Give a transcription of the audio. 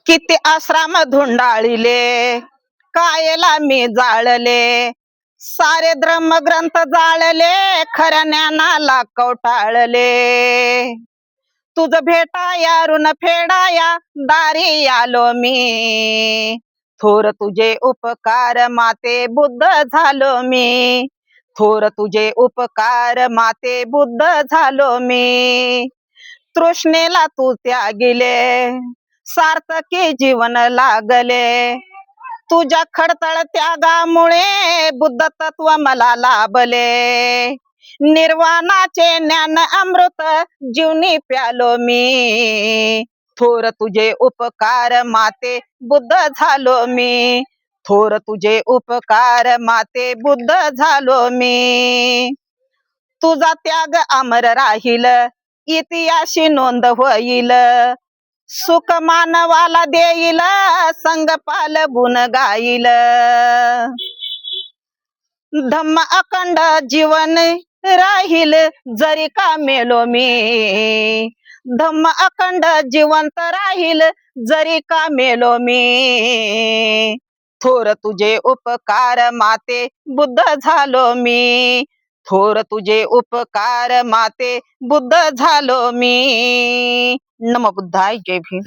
किती आश्रम धुंडाळिले, कायेला मी जाळले, सारे धर्मग्रंथ जाळले, खऱ्या ज्ञानाला कवटाळले. तुझ भेटाया ऋण फेडाया दारी आलो मी, थोर तुझे उपकार माते बुद्ध झालो मी, थोर तुझे उपकार माते बुद्ध झालो मी. तृष्णेला तू त्यागिले, सार्थकी जीवन लागले, तुझ्या खडतळ त्यागामुळे बुद्ध तत्व मला लाभले. निर्वाणाचे ज्ञान अमृत जीवनी प्यालो मी, थोर तुझे उपकार माते बुद्ध झालो मी, थोर तुझे उपकार माते बुद्ध झालो मी. तुझा त्याग अमर राहील, इतिहासी नोंद होईल, सुख मानवाला देईल, संगपाल गुण गाईल. धम्म अखंड जीवन राहील, जरी का मेलो मी, धम्म अखंड जिवंत राहील, जरी का मेलो मी. थोर तुझे उपकार माते बुद्ध झालो मी, थोर तुझे उपकार माते बुद्ध झालो मी. नमो बुद्धाय. जय भीम.